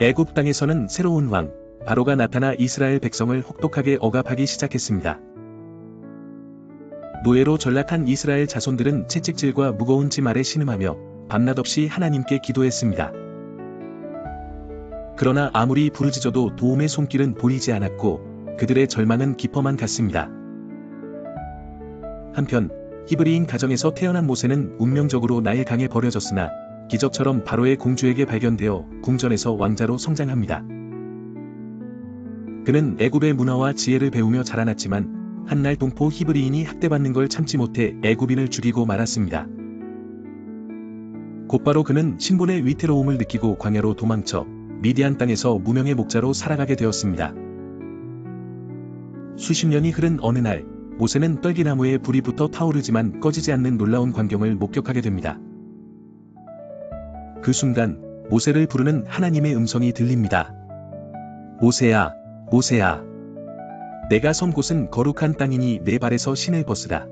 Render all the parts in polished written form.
애굽 땅에서는 새로운 왕, 바로가 나타나 이스라엘 백성을 혹독하게 억압하기 시작했습니다. 노예로 전락한 이스라엘 자손들은 채찍질과 무거운 짐 아래 신음하며 밤낮 없이 하나님께 기도했습니다. 그러나 아무리 부르짖어도 도움의 손길은 보이지 않았고 그들의 절망은 깊어만 갔습니다. 한편 히브리인 가정에서 태어난 모세는 운명적으로 나일 강에 버려졌으나 기적처럼 바로의 공주에게 발견되어 궁전에서 왕자로 성장합니다. 그는 애굽의 문화와 지혜를 배우며 자라났지만 한날 동포 히브리인이 학대받는 걸 참지 못해 애굽인을 죽이고 말았습니다. 곧바로 그는 신분의 위태로움을 느끼고 광야로 도망쳐 미디안 땅에서 무명의 목자로 살아가게 되었습니다. 수십 년이 흐른 어느 날 모세는 떨기나무에 불이 붙어 타오르지만 꺼지지 않는 놀라운 광경을 목격하게 됩니다. 그 순간 모세를 부르는 하나님의 음성이 들립니다. 모세야, 모세야. 내가 선 곳은 거룩한 땅이니 내 발에서 신을 벗으라.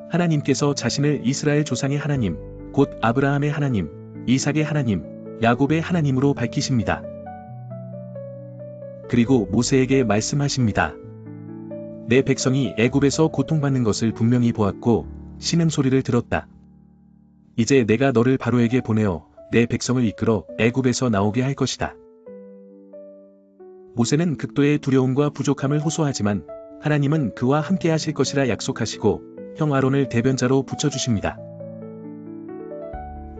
하나님께서 자신을 이스라엘 조상의 하나님, 곧 아브라함의 하나님, 이삭의 하나님, 야곱의 하나님으로 밝히십니다. 그리고 모세에게 말씀하십니다. 내 백성이 애굽에서 고통받는 것을 분명히 보았고 신음소리를 들었다. 이제 내가 너를 바로에게 보내어 내 백성을 이끌어 애굽에서 나오게 할 것이다. 모세는 극도의 두려움과 부족함을 호소하지만 하나님은 그와 함께 하실 것이라 약속하시고 형 아론을 대변자로 붙여주십니다.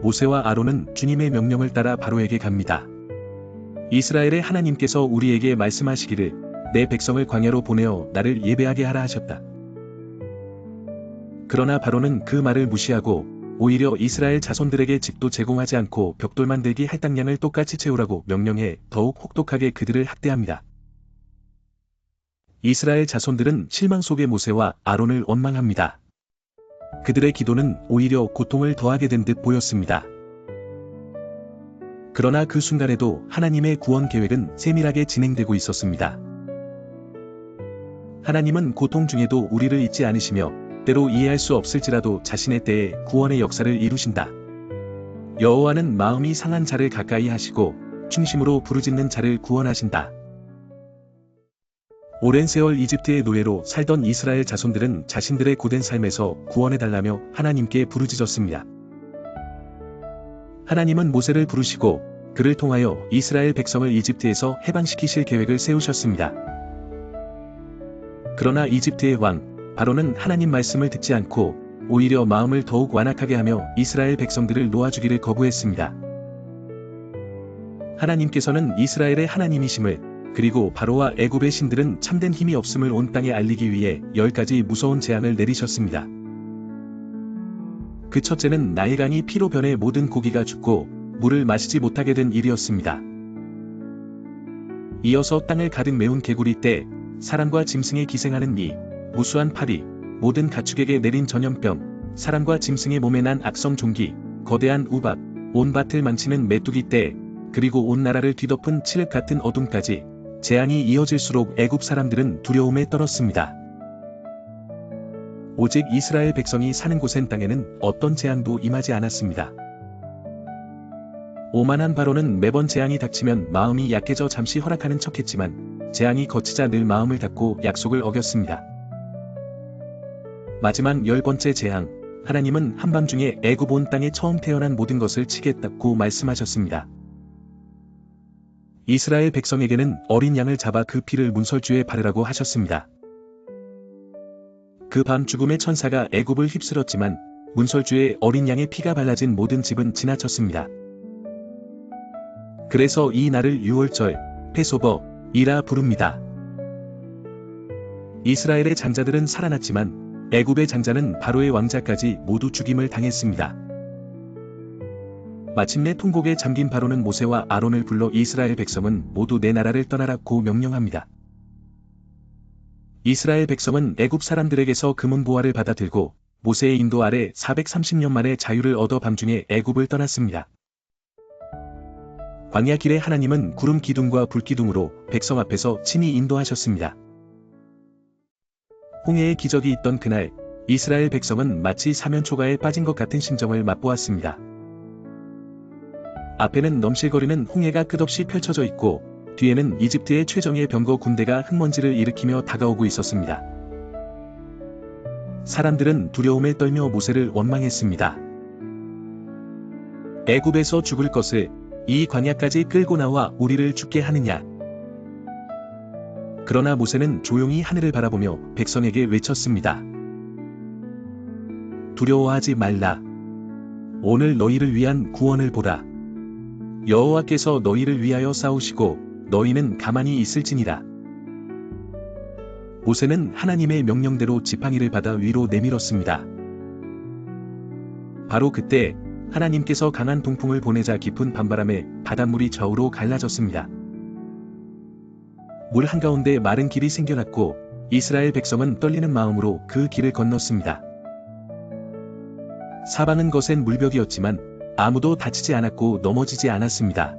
모세와 아론은 주님의 명령을 따라 바로에게 갑니다. 이스라엘의 하나님께서 우리에게 말씀하시기를 내 백성을 광야로 보내어 나를 예배하게 하라 하셨다. 그러나 바로는 그 말을 무시하고 오히려 이스라엘 자손들에게 집도 제공하지 않고 벽돌 만들기 할당량을 똑같이 채우라고 명령해 더욱 혹독하게 그들을 학대합니다. 이스라엘 자손들은 실망 속에 모세와 아론을 원망합니다. 그들의 기도는 오히려 고통을 더하게 된 듯 보였습니다. 그러나 그 순간에도 하나님의 구원 계획은 세밀하게 진행되고 있었습니다. 하나님은 고통 중에도 우리를 잊지 않으시며 때로 이해할 수 없을지라도 자신의 때에 구원의 역사를 이루신다. 여호와는 마음이 상한 자를 가까이 하시고 중심으로 부르짖는 자를 구원하신다. 오랜 세월 이집트의 노예로 살던 이스라엘 자손들은 자신들의 고된 삶에서 구원해달라며 하나님께 부르짖었습니다. 하나님은 모세를 부르시고 그를 통하여 이스라엘 백성을 이집트에서 해방시키실 계획을 세우셨습니다. 그러나 이집트의 왕 바로는 하나님 말씀을 듣지 않고 오히려 마음을 더욱 완악하게 하며 이스라엘 백성들을 놓아주기를 거부했습니다. 하나님께서는 이스라엘의 하나님이심을 그리고 바로와 애굽의 신들은 참된 힘이 없음을 온 땅에 알리기 위해 10가지 무서운 재앙을 내리셨습니다. 그 첫째는 나일강이 피로 변해 모든 고기가 죽고 물을 마시지 못하게 된 일이었습니다. 이어서 땅을 가득 메운 개구리 떼, 사람과 짐승에 기생하는 이, 무수한 파리, 모든 가축에게 내린 전염병, 사람과 짐승의 몸에 난 악성 종기, 거대한 우박, 온 밭을 망치는 메뚜기 떼, 그리고 온 나라를 뒤덮은 칠흑 같은 어둠까지 재앙이 이어질수록 애굽 사람들은 두려움에 떨었습니다. 오직 이스라엘 백성이 사는 곳엔 땅에는 어떤 재앙도 임하지 않았습니다. 오만한 바로는 매번 재앙이 닥치면 마음이 약해져 잠시 허락하는 척했지만 재앙이 거치자 늘 마음을 닫고 약속을 어겼습니다. 마지막 10번째 재앙, 하나님은 한밤중에 애굽 온 땅에 처음 태어난 모든 것을 치겠다고 말씀하셨습니다. 이스라엘 백성에게는 어린 양을 잡아 그 피를 문설주에 바르라고 하셨습니다. 그 밤 죽음의 천사가 애굽을 휩쓸었지만 문설주에 어린 양의 피가 발라진 모든 집은 지나쳤습니다. 그래서 이 날을 유월절, 패소버이라 부릅니다. 이스라엘의 장자들은 살아났지만 애굽의 장자는 바로의 왕자까지 모두 죽임을 당했습니다. 마침내 통곡에 잠긴 바로는 모세와 아론을 불러 이스라엘 백성은 모두 내 나라를 떠나라고 명령합니다. 이스라엘 백성은 애굽 사람들에게서 금은 보화를 받아 들고 모세의 인도 아래 430년 만에 자유를 얻어 밤중에 애굽을 떠났습니다. 광야 길에 하나님은 구름 기둥과 불 기둥으로 백성 앞에서 친히 인도하셨습니다. 홍해의 기적이 있던 그날, 이스라엘 백성은 마치 사면초가에 빠진 것 같은 심정을 맛보았습니다. 앞에는 넘실거리는 홍해가 끝없이 펼쳐져 있고 뒤에는 이집트의 최정예 병거 군대가 흙먼지를 일으키며 다가오고 있었습니다. 사람들은 두려움에 떨며 모세를 원망했습니다. 애굽에서 죽을 것을 이 광야까지 끌고 나와 우리를 죽게 하느냐. 그러나 모세는 조용히 하늘을 바라보며 백성에게 외쳤습니다. 두려워하지 말라. 오늘 너희를 위한 구원을 보라. 여호와께서 너희를 위하여 싸우시고 너희는 가만히 있을지니라. 모세는 하나님의 명령대로 지팡이를 받아 위로 내밀었습니다. 바로 그때 하나님께서 강한 동풍을 보내자 깊은 밤바람에 바닷물이 좌우로 갈라졌습니다. 물 한가운데 마른 길이 생겨났고 이스라엘 백성은 떨리는 마음으로 그 길을 건넜습니다. 사방은 거센 물벽이었지만 아무도 다치지 않았고 넘어지지 않았습니다.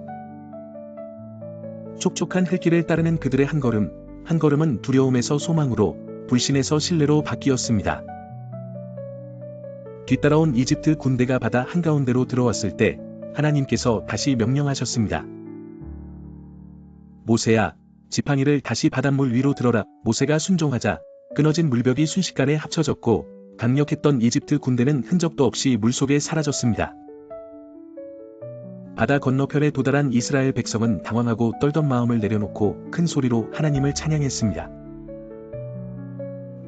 촉촉한 흙길을 따르는 그들의 한 걸음, 한 걸음은 두려움에서 소망으로, 불신에서 신뢰로 바뀌었습니다. 뒤따라온 이집트 군대가 바다 한가운데로 들어왔을 때 하나님께서 다시 명령하셨습니다. 모세야, 지팡이를 다시 바닷물 위로 들어라. 모세가 순종하자 끊어진 물벽이 순식간에 합쳐졌고 강력했던 이집트 군대는 흔적도 없이 물속에 사라졌습니다. 바다 건너편에 도달한 이스라엘 백성은 당황하고 떨던 마음을 내려놓고 큰 소리로 하나님을 찬양했습니다.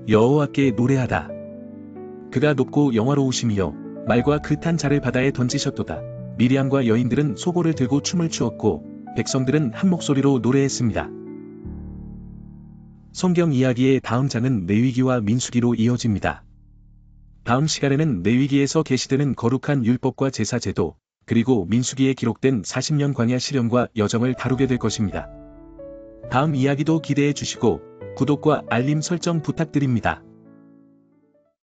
여호와께 노래하다. 그가 높고 영화로우시며 말과 그 탄 자를 바다에 던지셨도다. 미리암과 여인들은 소고를 들고 춤을 추었고 백성들은 한 목소리로 노래했습니다. 성경 이야기의 다음 장은 레위기와 민수기로 이어집니다. 다음 시간에는 레위기에서 계시되는 거룩한 율법과 제사 제도, 그리고 민수기에 기록된 40년 광야 시련과 여정을 다루게 될 것입니다. 다음 이야기도 기대해 주시고 구독과 알림 설정 부탁드립니다.